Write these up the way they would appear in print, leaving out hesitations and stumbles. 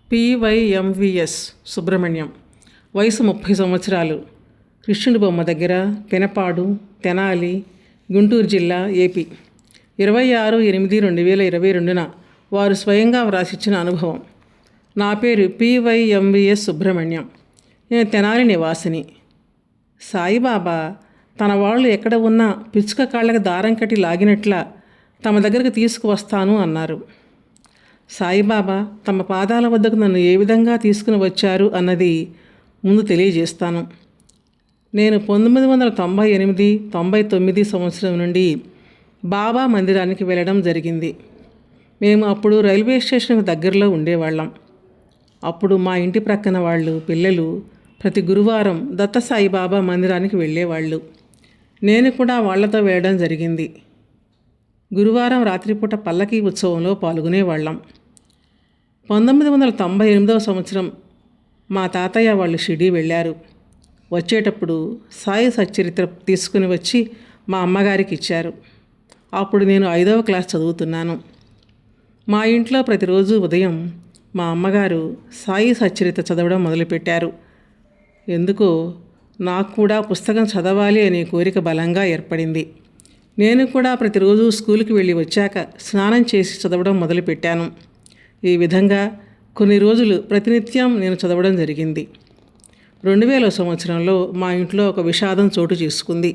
పివైఎంవిఎస్ సుబ్రహ్మణ్యం. వయసు 30 సంవత్సరాలు. కృష్ణుడి బొమ్మ దగ్గర, పెనపాడు, తెనాలి, గుంటూరు జిల్లా, ఏపీ. 26/8/2022న వారు స్వయంగా వ్రాసిచ్చిన అనుభవం. నా పేరు పివైఎంవిఎస్ సుబ్రహ్మణ్యం. నేను తెనాలి నివాసిని. సాయిబాబా తన వాళ్ళు ఎక్కడ ఉన్నా పిచ్చుక కాళ్ళకి దారం కట్టి లాగినట్లా తమ దగ్గరకు తీసుకువస్తాను అన్నారు. సాయిబాబా తమ పాదాల వద్దకు నన్ను ఏ విధంగా తీసుకుని వచ్చారు అన్నది ముందు తెలియజేస్తాను. నేను 1998-99 సంవత్సరం నుండి బాబా మందిరానికి వెళ్ళడం జరిగింది. మేము అప్పుడు రైల్వే స్టేషన్కి దగ్గరలో ఉండేవాళ్ళం. అప్పుడు మా ఇంటి ప్రక్కన వాళ్ళు పిల్లలు ప్రతి గురువారం దత్త సాయిబాబా మందిరానికి వెళ్ళేవాళ్ళు. నేను కూడా వాళ్లతో వెళ్ళడం జరిగింది. గురువారం రాత్రిపూట పల్లకీ ఉత్సవంలో పాల్గొనేవాళ్ళం. 1998 సంవత్సరం మా తాతయ్య వాళ్ళు షిరిడీ వెళ్ళారు. వచ్చేటప్పుడు సాయి సచ్చరిత్ర తీసుకుని వచ్చి మా అమ్మగారికి ఇచ్చారు. అప్పుడు నేను 5వ క్లాస్ చదువుతున్నాను. మా ఇంట్లో ప్రతిరోజు ఉదయం మా అమ్మగారు సాయి సచ్చరిత్ర చదవడం మొదలుపెట్టారు. ఎందుకో నాకు కూడా పుస్తకం చదవాలి అనే కోరిక బలంగా ఏర్పడింది. నేను కూడా ప్రతిరోజు స్కూల్కి వెళ్ళి వచ్చాక స్నానం చేసి చదవడం మొదలుపెట్టాను. ఈ విధంగా కొన్ని రోజులు ప్రతినిత్యం నేను చదవడం జరిగింది. 2000 సంవత్సరంలో మా ఇంట్లో ఒక విషాదం చోటు చేసుకుంది.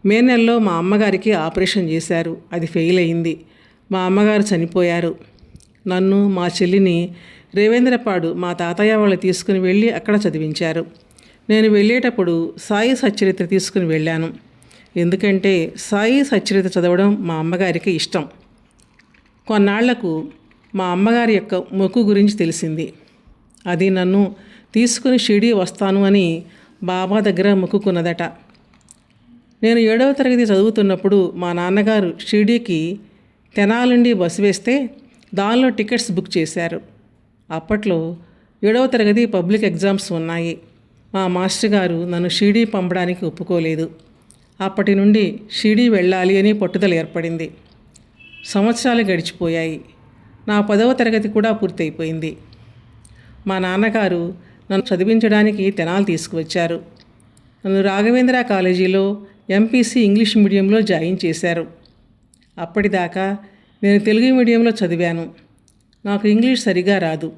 మే నెలలో మా అమ్మగారికి ఆపరేషన్ చేశారు. అది ఫెయిల్ అయింది. మా అమ్మగారు చనిపోయారు. నన్ను, మా చెల్లిని రేవేంద్రపాడు మా తాతయ్య వాళ్ళు తీసుకుని వెళ్ళి అక్కడ చదివించారు. నేను వెళ్ళేటప్పుడు సాయి సచ్చరిత్ర తీసుకుని వెళ్ళాను. ఎందుకంటే సాయి సచ్చరిత్ర చదవడం మా అమ్మగారికి ఇష్టం. కొన్నాళ్లకు మా అమ్మగారి యొక్క మొక్కు గురించి తెలిసింది. అది నన్ను తీసుకుని షిరిడీ వస్తాను అని బాబా దగ్గర మొక్కుకున్నదట. నేను 7వ తరగతి చదువుతున్నప్పుడు మా నాన్నగారు షిరిడీకి తెనాలి నుండి బస్సు వేస్తే దానిలో టికెట్స్ బుక్ చేశారు. అప్పట్లో 7వ తరగతి పబ్లిక్ ఎగ్జామ్స్ ఉన్నాయి. మా మాస్టర్ గారు నన్ను షిరిడీ పంపడానికి ఒప్పుకోలేదు. అప్పటి నుండి షిరిడీ వెళ్ళాలి అని పట్టుదల ఏర్పడింది. సంవత్సరాలు గడిచిపోయాయి. నా 10వ తరగతి కూడా పూర్తయిపోయింది. మా నాన్నగారు నన్ను చదివించడానికి తెనాలి తీసుకువచ్చారు. నన్ను రాఘవేంద్ర కాలేజీలో ఎంపీసీ ఇంగ్లీష్ మీడియంలో జాయిన్ చేశారు. అప్పటిదాకా నేను తెలుగు మీడియంలో చదివాను. నాకు ఇంగ్లీష్ సరిగా రాదు.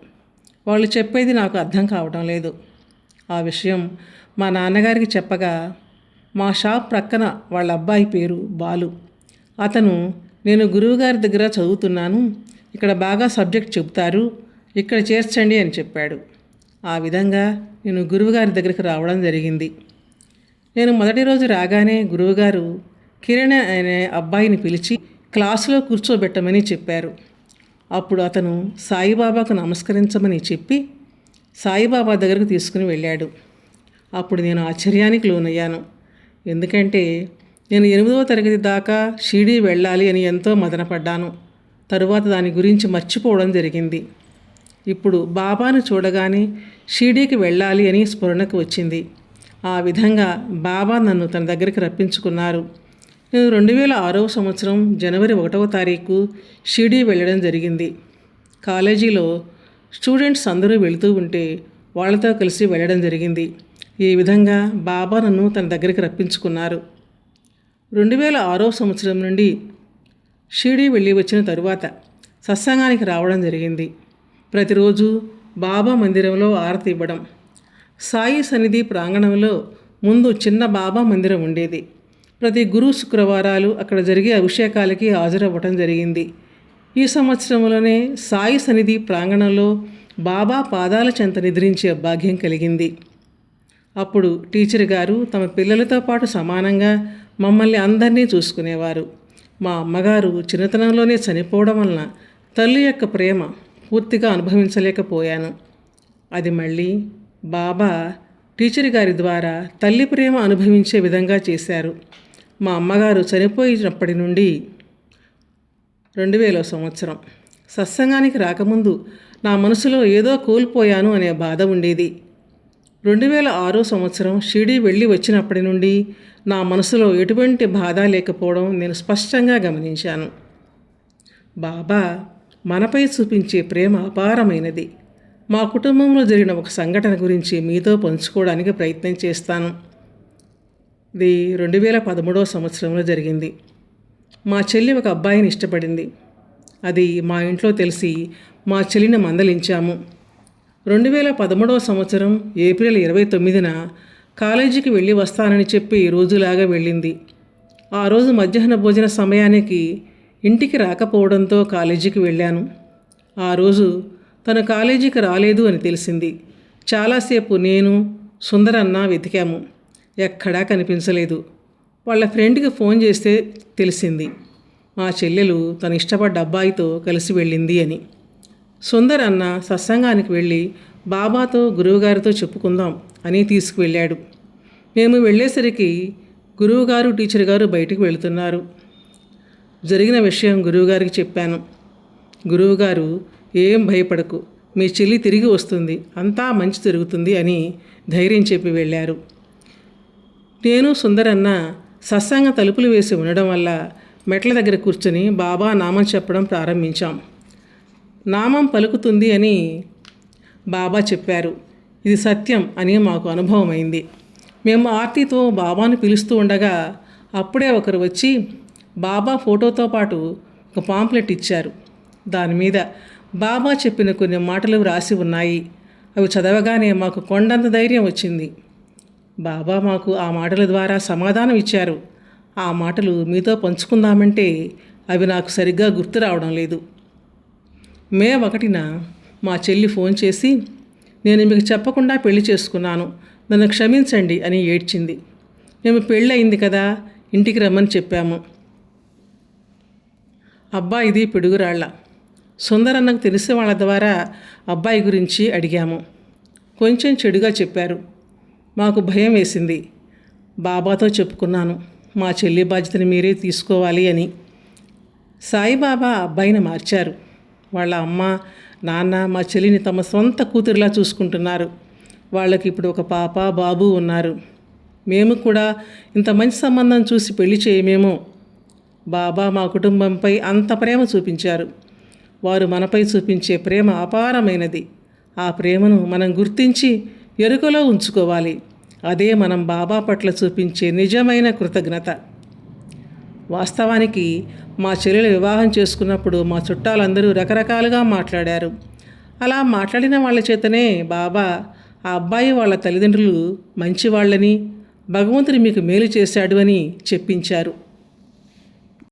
వాళ్ళు చెప్పేది నాకు అర్థం కావడం లేదు. ఆ విషయం మా నాన్నగారికి చెప్పగా మా షాప్ ప్రక్కన వాళ్ళ అబ్బాయి పేరు బాలు. అతను, నేను గురువుగారి దగ్గర చదువుతున్నాను, ఇక్కడ బాగా సబ్జెక్ట్ చెబుతారు, ఇక్కడ చేర్చండి అని చెప్పాడు. ఆ విధంగా నేను గురువుగారి దగ్గరికి రావడం జరిగింది. నేను మొదటి రోజు రాగానే గురువుగారు కిరణ్ అనే అబ్బాయిని పిలిచి క్లాసులో కూర్చోబెట్టమని చెప్పారు. అప్పుడు అతను సాయిబాబాకు నమస్కరించమని చెప్పి సాయిబాబా దగ్గరకు తీసుకుని వెళ్ళాడు. అప్పుడు నేను ఆశ్చర్యానికి లోనయ్యాను. ఎందుకంటే నేను 8వ తరగతి దాకా షిరిడీ వెళ్ళాలి అని ఎంతో మదనపడ్డాను. తరువాత దాని గురించి మర్చిపోవడం జరిగింది. ఇప్పుడు బాబాను చూడగానే షిరిడీకి వెళ్ళాలి అని స్ఫురణకు వచ్చింది. ఆ విధంగా బాబా నన్ను తన దగ్గరికి రప్పించుకున్నారు. నేను 2006వ సంవత్సరం జనవరి 1వ తారీఖు షిరిడీ వెళ్ళడం జరిగింది. కాలేజీలో స్టూడెంట్స్ అందరూ వెళుతూ ఉంటే వాళ్ళతో కలిసి వెళ్ళడం జరిగింది. ఈ విధంగా బాబా నన్ను తన దగ్గరికి రప్పించుకున్నారు. 2006వ సంవత్సరం నుండి షిరిడీ వెళ్ళి వచ్చిన తరువాత సత్సంగానికి రావడం జరిగింది. ప్రతిరోజు బాబా మందిరంలో ఆరతి ఇవ్వడం. సాయి సన్నిధి ప్రాంగణంలో ముందు చిన్న బాబా మందిరం ఉండేది. ప్రతి గురు శుక్రవారాలు అక్కడ జరిగే అభిషేకాలకి హాజరవ్వటం జరిగింది. ఈ సంవత్సరంలోనే సాయి సన్నిధి ప్రాంగణంలో బాబా పాదాల చెంత నిద్రించే భాగ్యం కలిగింది. అప్పుడు టీచర్ గారు తమ పిల్లలతో పాటు సమానంగా మమ్మల్ని అందరినీ చూసుకునేవారు. మా అమ్మగారు చిన్నతనంలోనే చనిపోవడం వలన తల్లి యొక్క ప్రేమ పూర్తిగా అనుభవించలేకపోయాను. అది మళ్ళీ బాబా టీచర్ గారి ద్వారా తల్లి ప్రేమ అనుభవించే విధంగా చేశారు. మా అమ్మగారు చనిపోయినప్పటి నుండి 2000 సంవత్సరం సత్సంగానికి రాకముందు నా మనసులో ఏదో కోల్పోయాను అనే బాధ ఉండేది. 2006 సంవత్సరం షిరిడీ వెళ్ళి వచ్చినప్పటి నుండి నా మనసులో ఎటువంటి బాధ లేకపోవడం నేను స్పష్టంగా గమనించాను. బాబా మనపై చూపించే ప్రేమ అపారమైనది. మా కుటుంబంలో జరిగిన ఒక సంఘటన గురించి మీతో పంచుకోవడానికి ప్రయత్నం చేస్తాను. ఇది 2013వ సంవత్సరంలో జరిగింది. మా చెల్లి ఒక అబ్బాయిని ఇష్టపడింది. అది మా ఇంట్లో తెలిసి మా చెల్లిని మందలించాము. 2013వ సంవత్సరం ఏప్రిల్ 29న కాలేజీకి వెళ్ళి వస్తానని చెప్పి రోజులాగా వెళ్ళింది. ఆ రోజు మధ్యాహ్న భోజన సమయానికి ఇంటికి రాకపోవడంతో కాలేజీకి వెళ్ళాను. ఆ రోజు తను కాలేజీకి రాలేదు అని తెలిసింది. చాలాసేపు నేను సుందరన్న వెతికాము. ఎక్కడా కనిపించలేదు. వాళ్ళ ఫ్రెండ్కి ఫోన్ చేస్తే తెలిసింది మా చెల్లెలు తను ఇష్టపడ్డ అబ్బాయితో కలిసి వెళ్ళింది అని. సుందర్ అన్న సత్సంగానికి వెళ్ళి బాబాతో గురువుగారితో చెప్పుకుందాం అని తీసుకువెళ్ళాడు. మేము వెళ్ళేసరికి గురువుగారు టీచర్ గారు బయటకు వెళుతున్నారు. జరిగిన విషయం గురువుగారికి చెప్పాను. గురువుగారు, ఏం భయపడకు, మీ చెల్లి తిరిగి వస్తుంది, అంతా మంచి జరుగుతుంది అని ధైర్యం చెప్పి వెళ్ళారు. నేను సుందరన్న సత్సంగ తలుపులు వేసి ఉండడం వల్ల మెట్ల దగ్గర కూర్చొని బాబా నామం చెప్పడం ప్రారంభించాం. నామం పలుకుతుంది అని బాబా చెప్పారు. ఇది సత్యం అని మాకు అనుభవమైంది. మేము ఆర్తితో బాబాను పిలుస్తూ ఉండగా అప్పుడే ఒకరు వచ్చి బాబా ఫోటోతో పాటు ఒక పాంప్లెట్ ఇచ్చారు. దాని మీద బాబా చెప్పిన కొన్ని మాటలు రాసి ఉన్నాయి. అవి చదవగానే మాకు కొండంత ధైర్యం వచ్చింది. బాబా మాకు ఆ మాటల ద్వారా సమాధానం ఇచ్చారు. ఆ మాటలు మీతో పంచుకుందామంటే అవి నాకు సరిగ్గా గుర్తు రావడం లేదు. మే 1న మా చెల్లి ఫోన్ చేసి, నేను మీకు చెప్పకుండా పెళ్లి చేసుకున్నాను, నన్ను క్షమించండి అని ఏడ్చింది. మేము పెళ్ళయింది కదా, ఇంటికి రమ్మని చెప్పాము. అబ్బాయిది పిడుగురాళ్ళ. సుందరన్నకు తెలిసిన వాళ్ళ ద్వారా అబ్బాయి గురించి అడిగాము. కొంచెం చెడుగా చెప్పారు. మాకు భయం వేసింది. బాబాతో చెప్పుకున్నాను, మా చెల్లి బాధ్యతని మీరే తీసుకోవాలి అని. సాయిబాబా అబ్బాయిని మార్చారు. వాళ్ళ అమ్మ నాన్న మా చెల్లిని తమ సొంత కూతురిలా చూసుకుంటున్నారు. వాళ్ళకి ఇప్పుడు ఒక పాప బాబు ఉన్నారు. మేము కూడా ఇంత మంచి సంబంధం చూసి పెళ్లి చేయమేమో. బాబా మా కుటుంబంపై అంత ప్రేమ చూపించారు. వారు మనపై చూపించే ప్రేమ అపారమైనది. ఆ ప్రేమను మనం గుర్తించి ఎరుకలో ఉంచుకోవాలి. అదే మనం బాబా పట్ల చూపించే నిజమైన కృతజ్ఞత. వాస్తవానికి మా చెల్లెలు వివాహం చేసుకున్నప్పుడు మా చుట్టాలందరూ రకరకాలుగా మాట్లాడారు. అలా మాట్లాడిన వాళ్ళ చేతనే బాబా ఆ అబ్బాయి వాళ్ళ తల్లిదండ్రులు మంచివాళ్ళని, భగవంతుడు మీకు మేలు చేశాడు అని చెప్పించారు.